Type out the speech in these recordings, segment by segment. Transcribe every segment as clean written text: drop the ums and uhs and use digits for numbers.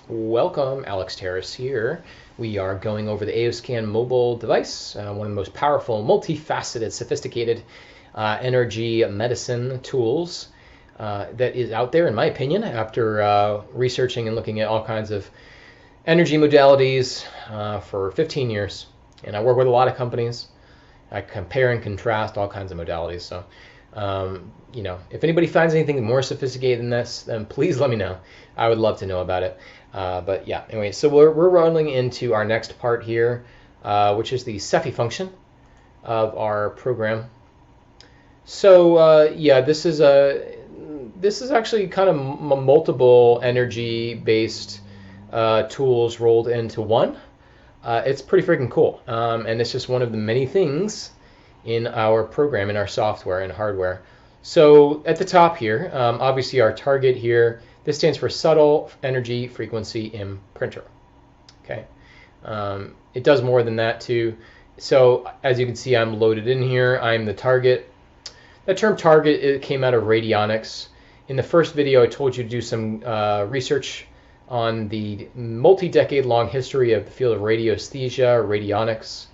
Welcome, Alex Terrace here. We are going over the AOScan mobile device, one of the most powerful, multifaceted, sophisticated energy medicine tools that is out there, in my opinion, after researching and looking at all kinds of energy modalities for 15 years. And I work with a lot of companies. I compare and contrast all kinds of modalities. So, if anybody finds anything more sophisticated than this, then please let me know. I would love to know about it. But yeah, anyway, so we're rolling into our next part here, which is the SEFI function of our program. So yeah, this is actually kind of multiple energy-based tools rolled into one. It's pretty freaking cool, and it's just one of the many things in our program, in our software and hardware. So at the top here, obviously our target here, this stands for subtle energy frequency imprinter. Okay, it does more than that too. So as you can see, I'm loaded in here. I'm the target. That term target, it came out of radionics. In the first video, I told you to do some research on the multi-decade long history of the field of radiesthesia, radionics,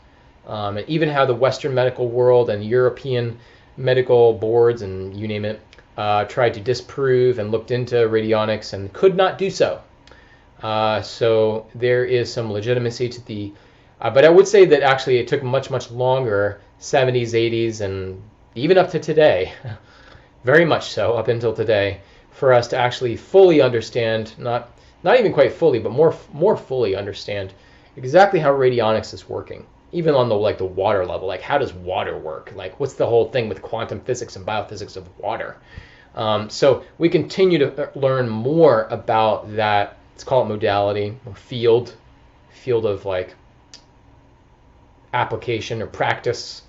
and even how the Western medical world and European medical boards and you name it tried to disprove and looked into radionics and could not do so. So there is some legitimacy to the, but I would say that actually it took much longer, 70s, 80s, and even up to today, very much so up until today, for us to actually fully understand, not even quite fully, but more fully understand exactly how radionics is working, even on the water level. Like, how does water work? Like, what's the whole thing with quantum physics and biophysics of water? So we continue to learn more about that. Let's call it modality or field of like application or practice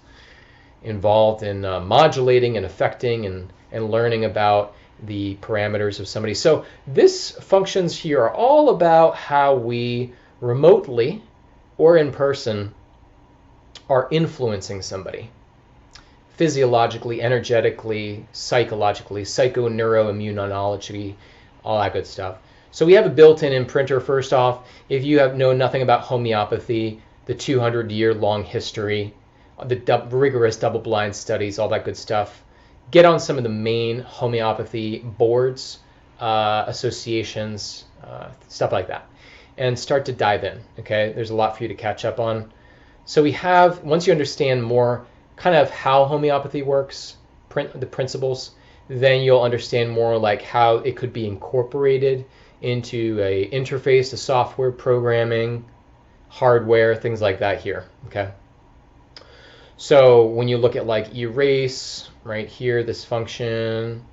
involved in modulating and affecting and learning about the parameters of somebody. So this functions here are all about how we remotely or in person are influencing somebody physiologically, energetically, psychologically, psychoneuroimmunology, all that good stuff. So we have a built-in imprinter. First off, if you know nothing about homeopathy, the 200-year-long history, the rigorous double-blind studies, all that good stuff, get on some of the main homeopathy boards, associations, stuff like that, and start to dive in. Okay, there's a lot for you to catch up on. So we have, once you understand more kind of how homeopathy works, the principles, then you'll understand more like how it could be incorporated into a interface, a software programming, hardware, things like that here. Okay. So when you look at like erase, right here, this function,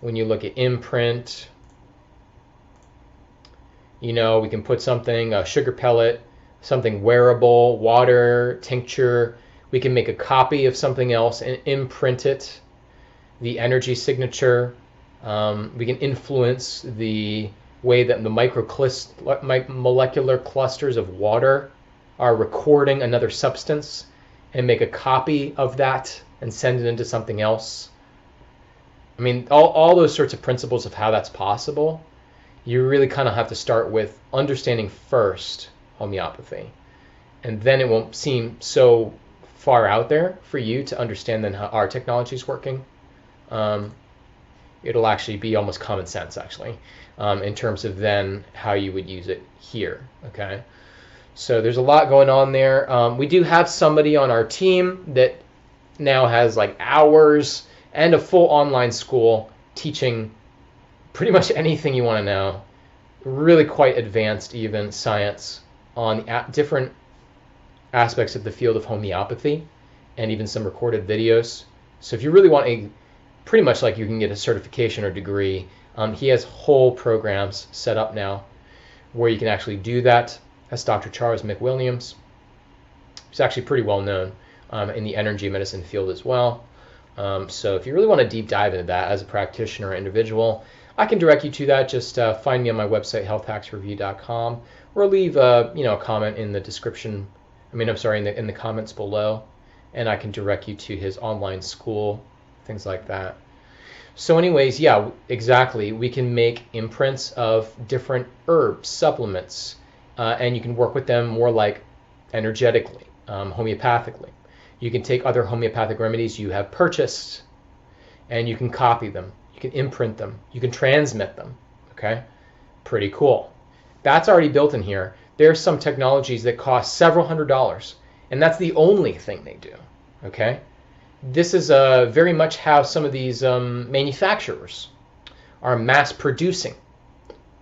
when you look at imprint, we can put something, a sugar pellet, something wearable, water, tincture. We can make a copy of something else and imprint it, the energy signature. We can influence the way that the molecular clusters of water are recording another substance and make a copy of that and send it into something else. I mean, all those sorts of principles of how that's possible, you really kind of have to start with understanding first homeopathy. And then it won't seem so far out there for you to understand then how our technology is working. It'll actually be almost common sense, actually, in terms of then how you would use it here. Okay. So there's a lot going on there. We do have somebody on our team that now has like hours and a full online school teaching pretty much anything you want to know. Really quite advanced even science on different aspects of the field of homeopathy and even some recorded videos. So if you really want pretty much like you can get a certification or degree, he has whole programs set up now where you can actually do that. That's Dr. Charles McWilliams. He's actually pretty well known in the energy medicine field as well. So if you really want to deep dive into that as a practitioner or individual, I can direct you to that. Just find me on my website, healthhacksreview.com, or leave a comment in the description. In the comments below, and I can direct you to his online school, things like that. So anyways, yeah, exactly. We can make imprints of different herbs, supplements, and you can work with them more like energetically, homeopathically. You can take other homeopathic remedies you have purchased and you can copy them. You can imprint them. You can transmit them. Okay? Pretty cool. That's already built in here. There's some technologies that cost several $100s, and that's the only thing they do. Okay? This is very much how some of these manufacturers are mass producing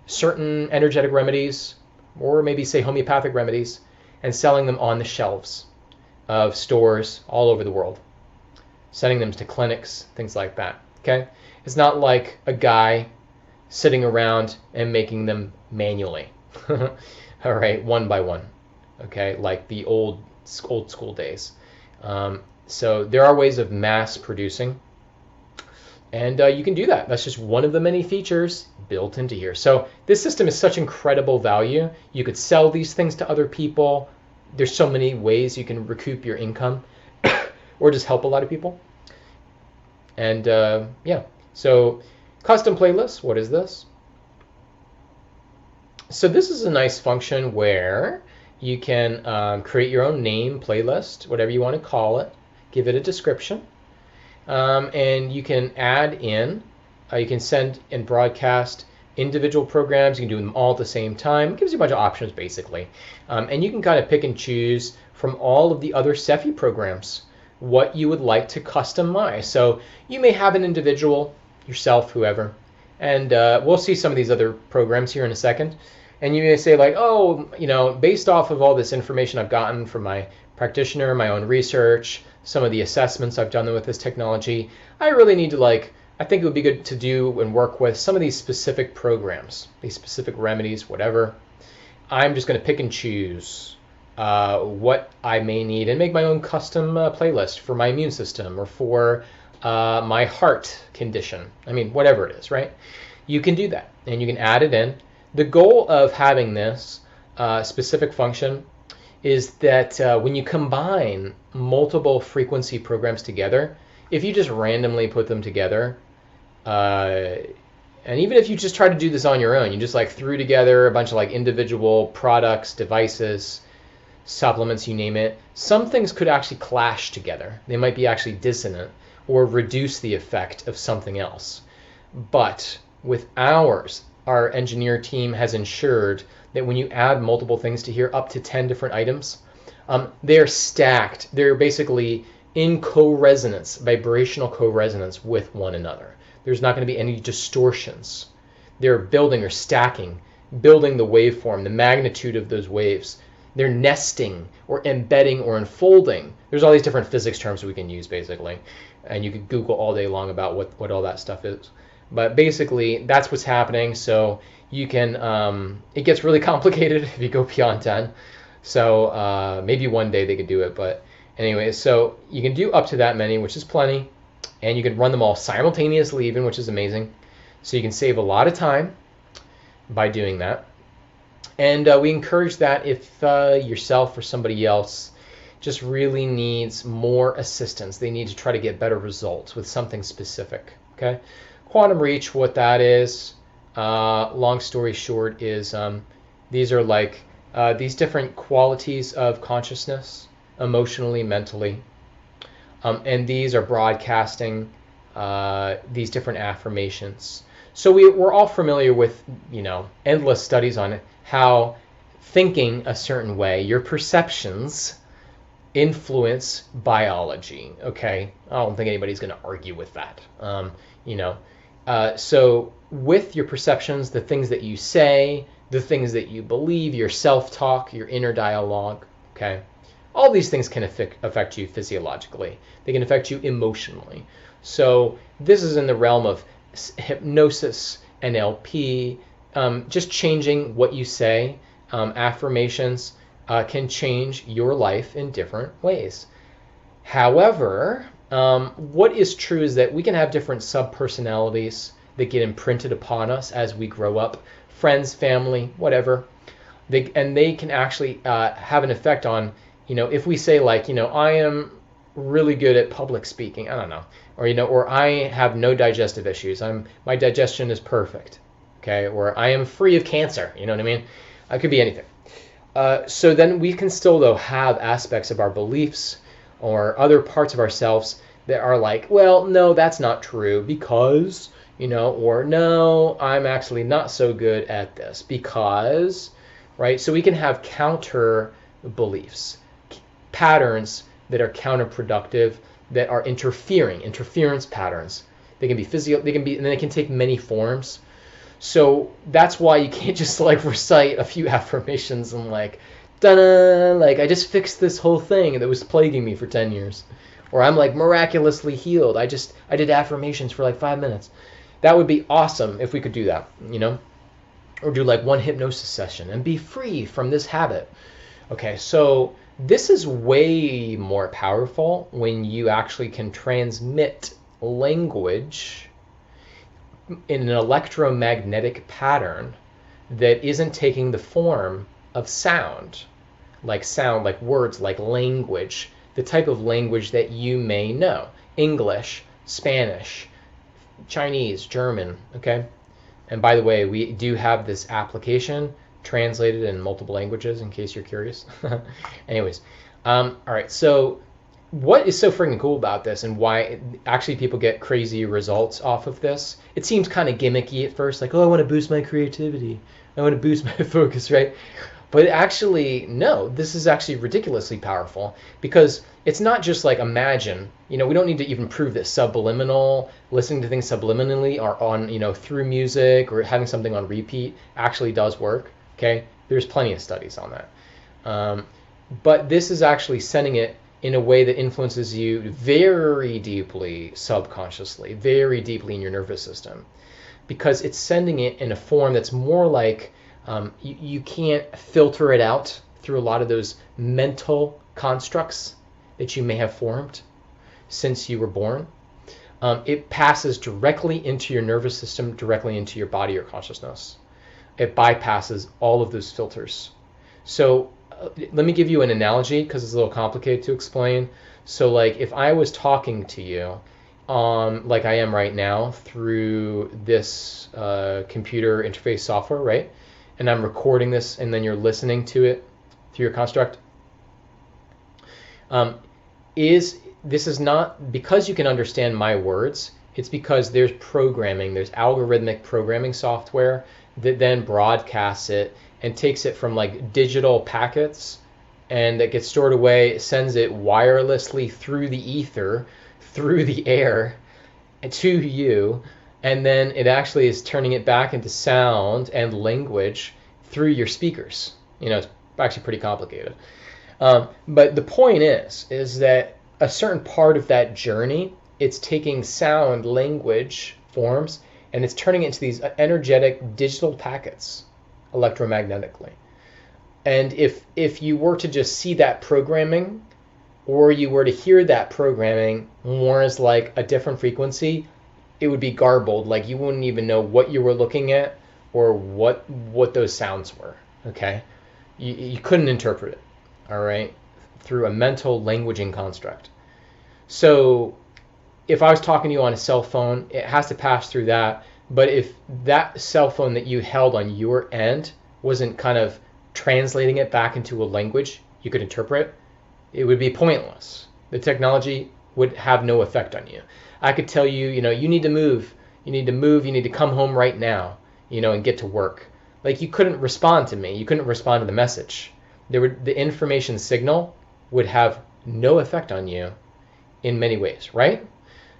certain energetic remedies, or maybe say homeopathic remedies, and selling them on the shelves of stores all over the world, sending them to clinics, things like that. Okay? It's not like a guy sitting around and making them manually. All right, one by one. Okay, like the old school days. So there are ways of mass producing, and you can do that. That's just one of the many features built into here. So this system is such incredible value. You could sell these things to other people. There's so many ways you can recoup your income or just help a lot of people. And yeah, so custom playlists, what is this? So this is a nice function where you can create your own name playlist, whatever you want to call it, give it a description, and you can add in, you can send and broadcast individual programs. You can do them all at the same time. It gives you a bunch of options basically, and you can kind of pick and choose from all of the other SEFI programs what you would like to customize. So you may have an individual, yourself, whoever, and we'll see some of these other programs here in a second. And you may say like, oh, you know, based off of all this information I've gotten from my practitioner, my own research, some of the assessments I've done with this technology, I really need to I think it would be good to do and work with some of these specific programs, these specific remedies, whatever. I'm just going to pick and choose what I may need and make my own custom playlist for my immune system or for my heart condition. I mean, whatever it is, right? You can do that and you can add it in. The goal of having this specific function is that when you combine multiple frequency programs together, if you just randomly put them together, and even if you just try to do this on your own, you just threw together a bunch of individual products, devices, supplements, you name it, some things could actually clash together. They might be actually dissonant or reduce the effect of something else. But with ours, our engineer team has ensured that when you add multiple things to here, up to 10 different items, they're stacked. They're basically in co-resonance, vibrational co-resonance with one another. There's not going to be any distortions. They're building or stacking, building the waveform, the magnitude of those waves. They're nesting or embedding or unfolding. There's all these different physics terms we can use basically, and you could Google all day long about what all that stuff is. But basically, that's what's happening. So you can, it gets really complicated if you go beyond 10. So maybe one day they could do it. But anyway, so you can do up to that many, which is plenty. And you can run them all simultaneously even, which is amazing. So you can save a lot of time by doing that. And we encourage that if yourself or somebody else just really needs more assistance, they need to try to get better results with something specific. Okay. Quantum reach, what that is, long story short, is these are these different qualities of consciousness, emotionally, mentally, and these are broadcasting these different affirmations. So we're all familiar with, endless studies on how thinking a certain way, your perceptions influence biology. Okay, I don't think anybody's going to argue with that. So with your perceptions, the things that you say, the things that you believe, your self-talk, your inner dialogue, okay, all these things can affect you physiologically. They can affect you emotionally. So this is in the realm of hypnosis, NLP, just changing what you say. Affirmations can change your life in different ways. However, what is true is that we can have different sub-personalities that get imprinted upon us as we grow up, friends, family, whatever. They can actually have an effect on, if we say I am really good at public speaking. I don't know. Or, or I have no digestive issues. My digestion is perfect. Okay. Or I am free of cancer. You know what I mean? It could be anything. So then we can still, though, have aspects of our beliefs or other parts of ourselves that are like, well, no, that's not true because, or no, I'm actually not so good at this because, right? So we can have counter beliefs, patterns that are counterproductive, that are interference patterns. They can be and they can take many forms. So that's why you can't just like recite a few affirmations and like, da-da, like I just fixed this whole thing that was plaguing me for 10 years. Or I'm like miraculously healed. I did affirmations for like 5 minutes. That would be awesome if we could do that, Or do like one hypnosis session and be free from this habit. Okay, so this is way more powerful when you actually can transmit language in an electromagnetic pattern that isn't taking the form of sound, like words, like language, the type of language that you may know: English, Spanish, Chinese, German. Okay. And by the way, we do have this application translated in multiple languages in case you're curious. Anyways, all right. So what is so freaking cool about this, and why actually people get crazy results off of this? It seems kind of gimmicky at first, like, oh, I want to boost my creativity, I want to boost my focus, right? But actually, no, this is actually ridiculously powerful, because it's not just like, imagine, we don't need to even prove that listening to things subliminally or on, through music or having something on repeat actually does work. Okay, there's plenty of studies on that. But this is actually sending it in a way that influences you very deeply subconsciously, very deeply in your nervous system, because it's sending it in a form that's more like, you can't filter it out through a lot of those mental constructs that you may have formed since you were born. It passes directly into your nervous system, directly into your body or consciousness. It bypasses all of those filters. So let me give you an analogy, because it's a little complicated to explain. So like if I was talking to you like I am right now through this computer interface software, right? And I'm recording this, and then you're listening to it through your construct. This is not because you can understand my words. It's because there's algorithmic programming software that then broadcasts it and takes it from like digital packets, and that gets stored away, sends it wirelessly through the ether, through the air to you, and then it actually is turning it back into sound and language through your speakers. It's actually pretty complicated. But the point is that a certain part of that journey, it's taking sound, language, forms, and it's turning it into these energetic digital packets electromagnetically. And if you were to just see that programming, or you were to hear that programming more as like a different frequency, it would be garbled. Like you wouldn't even know what you were looking at or what those sounds were. Okay, you couldn't interpret it. All right, through a mental languaging construct. So if I was talking to you on a cell phone, it has to pass through that. But if that cell phone that you held on your end wasn't kind of translating it back into a language you could interpret, it would be pointless. The technology would have no effect on you. I could tell you, you need to move, you need to come home right now, and get to work. Like you couldn't respond to me, you couldn't respond to the message. The information signal would have no effect on you in many ways, right?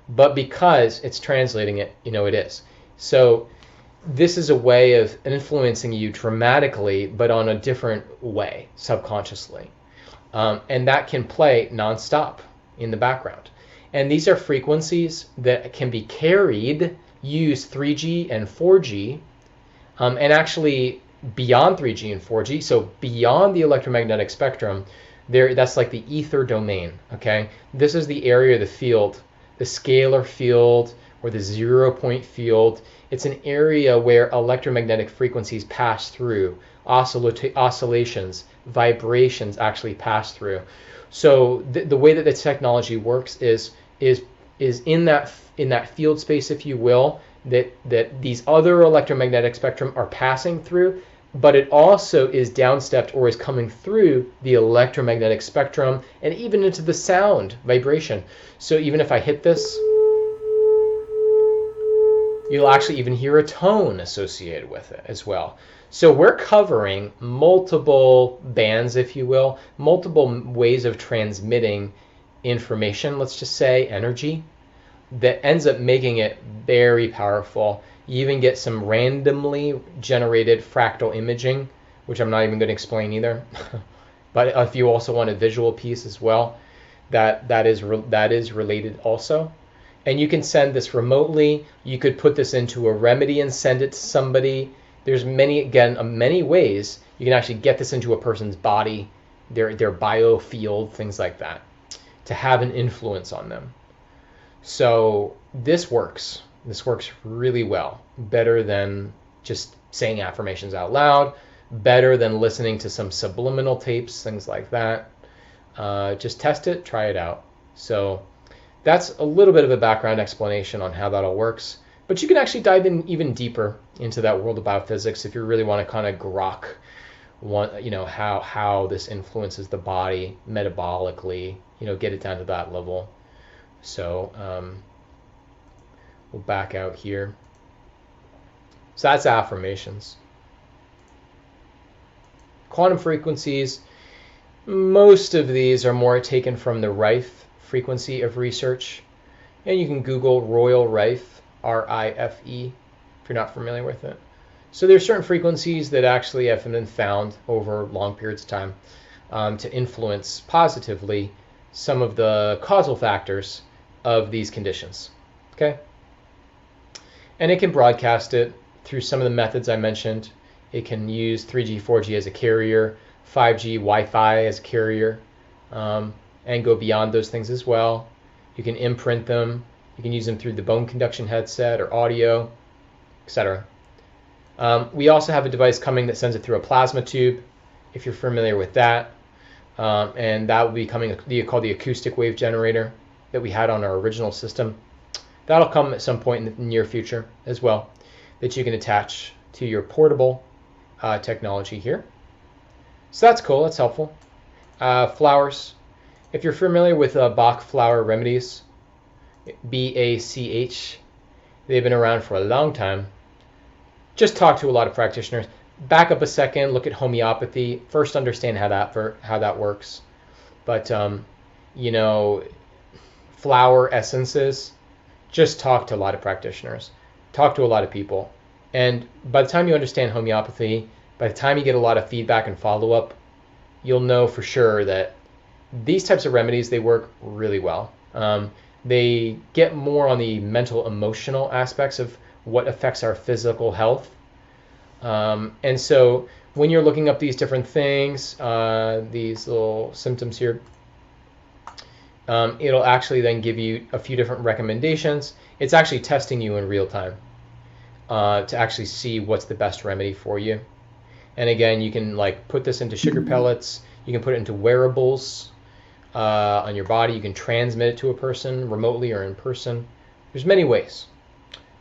But because it's translating it, it is. So this is a way of influencing you dramatically, but on a different way, subconsciously. And that can play nonstop in the background. And these are frequencies that can be carried, use 3G and 4G, and actually beyond 3G and 4G, so beyond the electromagnetic spectrum, that's like the ether domain, okay? This is the area of the field, the scalar field, or the 0 point field. It's an area where electromagnetic frequencies pass through, oscillations, vibrations actually pass through. So the way that the technology works is in that field space, if you will, that these other electromagnetic spectrum are passing through, but it also is downstepped or is coming through the electromagnetic spectrum and even into the sound vibration. So even if I hit this, you'll actually even hear a tone associated with it as well. So we're covering multiple bands, if you will, multiple ways of transmitting information, let's just say energy, that ends up making it very powerful. You even get some randomly generated fractal imaging, which I'm not even going to explain either. But if you also want a visual piece as well, that is related also. And you can send this remotely. You could put this into a remedy and send it to somebody. There's many ways you can actually get this into a person's body, their biofield, things like that, to have an influence on them. So this works. This works really well. Better than just saying affirmations out loud, better than listening to some subliminal tapes, things like that. Just test it, try it out. So that's a little bit of a background explanation on how that all works. But you can actually dive in even deeper into that world of biophysics if you really want to kind of grok how this influences the body metabolically, get it down to that level. So we'll back out here. So that's affirmations. Quantum frequencies, most of these are more taken from the Rife frequency of research. And you can Google Royal Rife, R-I-F-E, if you're not familiar with it. So there's certain frequencies that actually have been found over long periods of time to influence positively some of the causal factors of these conditions. Okay? And it can broadcast it through some of the methods I mentioned. It can use 3G, 4G as a carrier, 5G, Wi-Fi as a carrier, and go beyond those things as well. You can imprint them. You can use them through the bone conduction headset or audio, etc. We also have a device coming that sends it through a plasma tube, if you're familiar with that. And that will be coming called the acoustic wave generator that we had on our original system. That'll come at some point in the near future as well, that you can attach to your portable technology here. So that's cool, that's helpful. Flowers. If you're familiar with Bach flower remedies, B-A-C-H, they've been around for a long time. Just talk to a lot of practitioners. Back up a second, look at homeopathy. First understand how that works. But, flower essences, just talk to a lot of practitioners. Talk to a lot of people. And by the time you understand homeopathy, by the time you get a lot of feedback and follow-up, you'll know for sure that these types of remedies, they work really well. They get more on the mental, emotional aspects of what affects our physical health. And so when you're looking up these different things, these little symptoms here, it'll actually then give you a few different recommendations. It's actually testing you in real time to actually see what's the best remedy for you. And again, you can put this into sugar pellets. You can put it into wearables on your body. You can transmit it to a person remotely or in person. There's many ways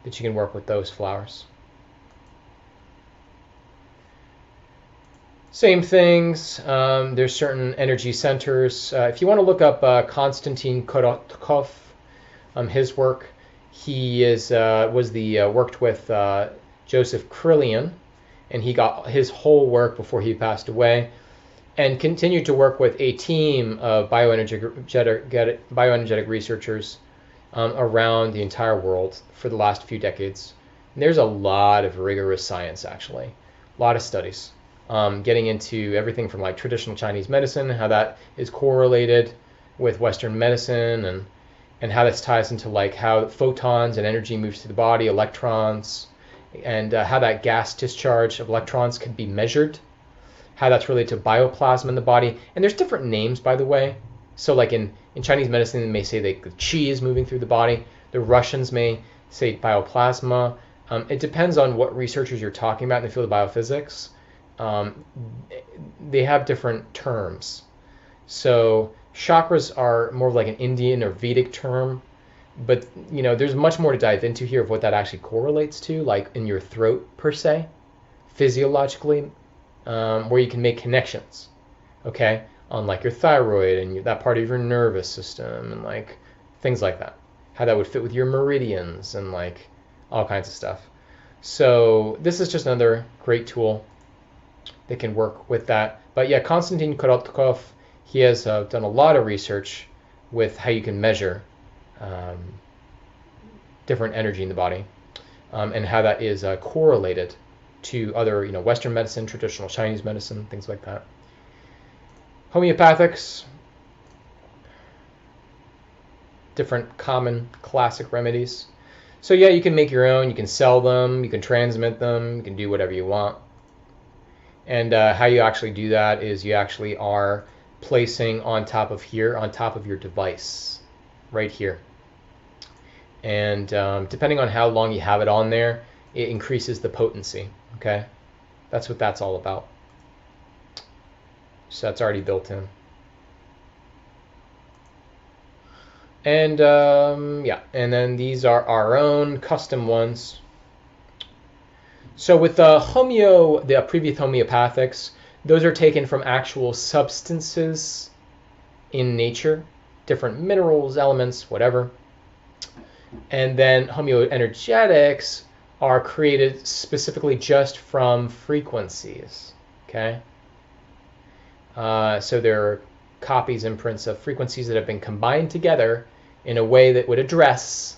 that you can work with those flowers. Same things. There's certain energy centers. If you want to look up Konstantin Korotkov, his work, he worked with Joseph Krillian, and he got his whole work before he passed away, and continued to work with a team of bioenergetic researchers around the entire world for the last few decades. And there's a lot of rigorous science, actually, a lot of studies. Getting into everything from traditional Chinese medicine, how that is correlated with Western medicine, and how this ties into how photons and energy moves through the body, electrons, and how that gas discharge of electrons can be measured, how that's related to bioplasma in the body. And there's different names, by the way. So in Chinese medicine, they may say the qi is moving through the body. The Russians may say bioplasma. It depends on what researchers you're talking about in the field of biophysics. Um, they have different terms. So chakras are more of like an Indian or Vedic term, but there's much more to dive into here of what that actually correlates to, like in your throat per se, physiologically, where you can make connections, okay, on like your thyroid and that part of your nervous system and like things like that, how that would fit with your meridians and like all kinds of stuff. So this is just another great tool that can work with that. But yeah, Konstantin Korotkov, he has done a lot of research with how you can measure different energy in the body, and how that is correlated to other, Western medicine, traditional Chinese medicine, things like that. Homeopathics, different common classic remedies. So yeah, you can make your own, you can sell them, you can transmit them, you can do whatever you want. And how you actually do that is you actually are placing on top of your device, right here. And depending on how long you have it on there, it increases the potency, okay? That's what that's all about. So that's already built in. And yeah, and then these are our own custom ones. So with the previous homeopathics, those are taken from actual substances in nature, different minerals, elements, whatever. And then homeoenergetics are created specifically just from frequencies, okay? So they're copies, imprints of frequencies that have been combined together in a way that would address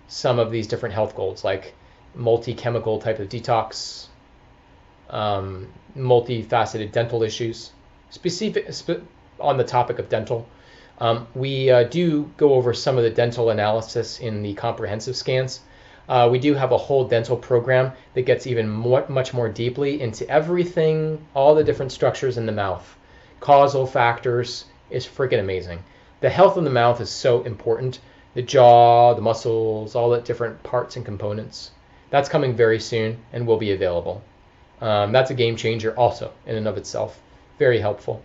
some of these different health goals, like multi-chemical type of detox, multifaceted dental issues. On the topic of dental, we do go over some of the dental analysis in the comprehensive scans. We do have a whole dental program that gets even much more deeply into everything, all the different structures in the mouth. Causal factors is freaking amazing. The health of the mouth is so important. The jaw, the muscles, all the different parts and components. That's coming very soon and will be available. That's a game changer also in and of itself. Very helpful.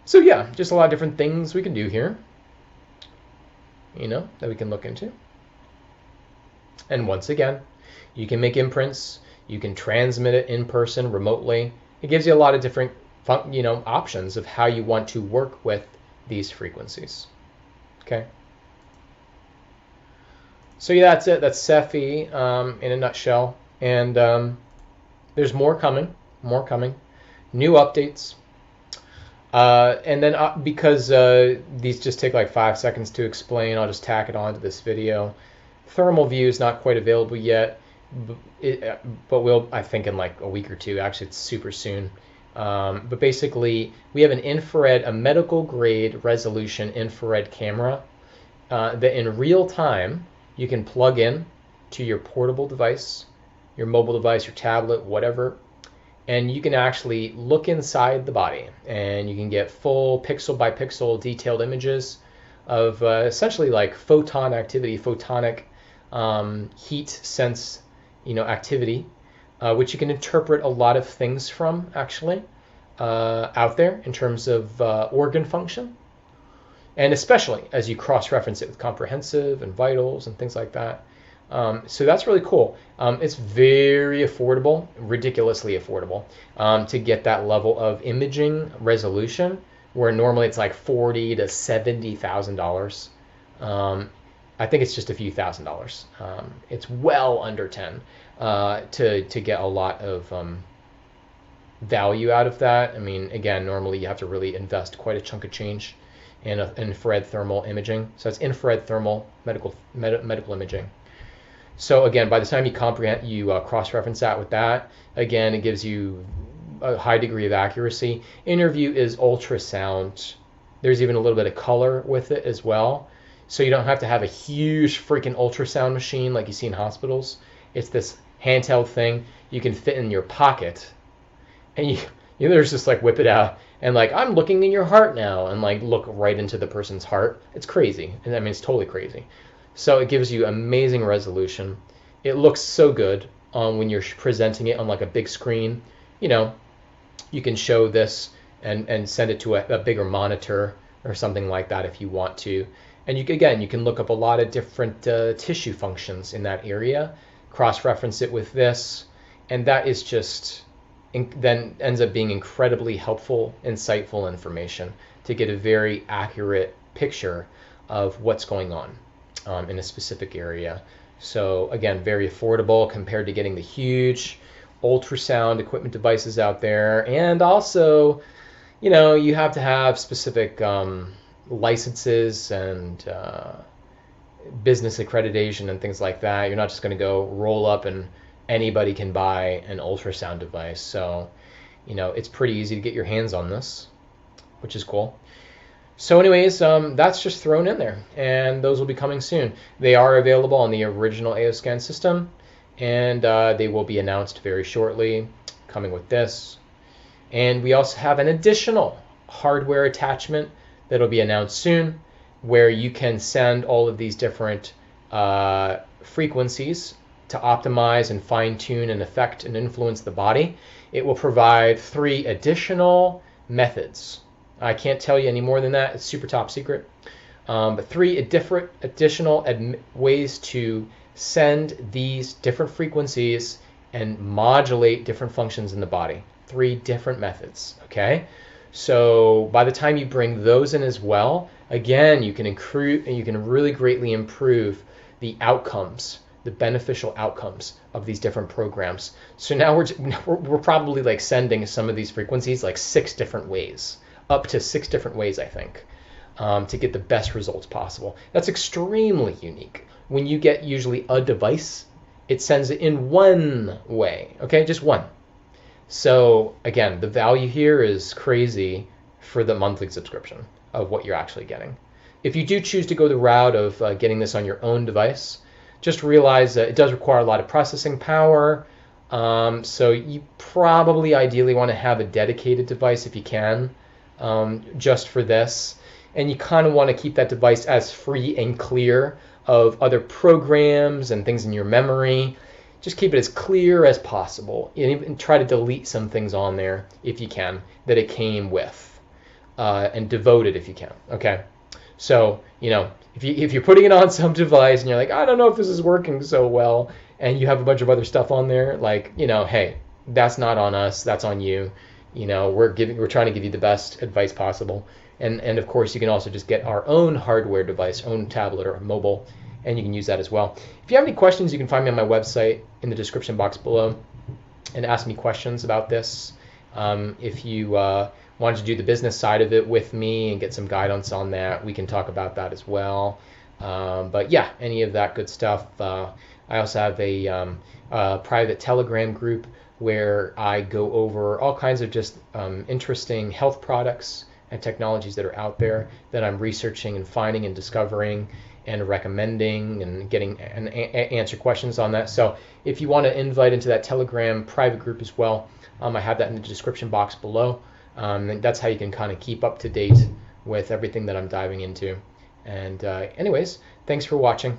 So yeah, just a lot of different things we can do here, that we can look into. And once again, you can make imprints. You can transmit it in person, remotely. It gives you a lot of different options of how you want to work with these frequencies. Okay. So yeah, that's it. That's SEFI in a nutshell. And there's more coming. New updates. And then because these just take like 5 seconds to explain, I'll just tack it on to this video. Thermal view is not quite available yet, but will, I think, in like a week or two. Actually, it's super soon. But basically, we have a medical grade resolution infrared camera that in real time you can plug in to your portable device, your mobile device, your tablet, whatever, and you can actually look inside the body and you can get full pixel by pixel detailed images of essentially like photon activity, photonic heat sense, activity, which you can interpret a lot of things from actually out there in terms of organ function, and especially as you cross-reference it with comprehensive and vitals and things like that. So that's really cool. It's very affordable, ridiculously affordable, to get that level of imaging resolution, where normally it's like $40,000 to $70,000. I think it's just a few $1,000s. It's well under 10 to get a lot of value out of that. I mean, again, normally you have to really invest quite a chunk of change in infrared thermal imaging. So it's infrared thermal medical imaging. So again, by the time you cross-reference that with that, again, it gives you a high degree of accuracy. Interview is ultrasound. There's even a little bit of color with it as well. So you don't have to have a huge freaking ultrasound machine like you see in hospitals. It's this handheld thing you can fit in your pocket, and you there's just like whip it out and like, I'm looking in your heart now, and like look right into the person's heart. It's crazy. And I mean, it's totally crazy. So it gives you amazing resolution. It looks so good when you're presenting it on like a big screen. You know, you can show this and send it to a bigger monitor or something like that if you want to. And you can look up a lot of different tissue functions in that area, cross-reference it with this, and that is just then ends up being incredibly helpful, insightful information to get a very accurate picture of what's going on in a specific area. So again, very affordable compared to getting the huge ultrasound equipment devices out there. And also, you know, you have to have specific licenses and business accreditation and things like that. You're not just going to go roll up and anybody can buy an ultrasound device. So, you know, it's pretty easy to get your hands on this, which is cool. So anyways, that's just thrown in there, and those will be coming soon. They are available on the original AOScan system, and they will be announced very shortly, coming with this. And we also have an additional hardware attachment that'll be announced soon, where you can send all of these different frequencies to optimize and fine-tune and affect and influence the body. It will provide 3 additional methods. I can't tell you any more than that. It's super top secret. But 3 different additional ways to send these different frequencies and modulate different functions in the body. 3 different methods, okay? So by the time you bring those in as well, again, you can really greatly improve the outcomes, the beneficial outcomes of these different programs. So now we're probably like sending some of these frequencies like 6 different ways, up to 6 different ways, I think, to get the best results possible. That's extremely unique. When you get usually a device, it sends it in one way, okay, just one. So again, the value here is crazy for the monthly subscription of what you're actually getting. If you do choose to go the route of getting this on your own device, just realize that it does require a lot of processing power. So you probably ideally want to have a dedicated device if you can, just for this. And you kind of want to keep that device as free and clear of other programs and things in your memory. Just keep it as clear as possible, and even try to delete some things on there if you can that it came with, and devote it if you can. Okay, so you know, if you're putting it on some device and you're like, I don't know if this is working so well, and you have a bunch of other stuff on there, like, you know, hey, that's not on us, that's on you. You know, we're trying to give you the best advice possible, and of course you can also just get our own hardware device, own tablet or mobile, and you can use that as well. If you have any questions, you can find me on my website in the description box below and ask me questions about this. If you wanted to do the business side of it with me and get some guidance on that, we can talk about that as well. But yeah, any of that good stuff. I also have a private Telegram group where I go over all kinds of just interesting health products and technologies that are out there that I'm researching and finding and discovering and recommending and getting and answer questions on that. So if you want to invite into that Telegram private group as well, I have that in the description box below. And that's how you can kind of keep up to date with everything that I'm diving into. And anyways, thanks for watching.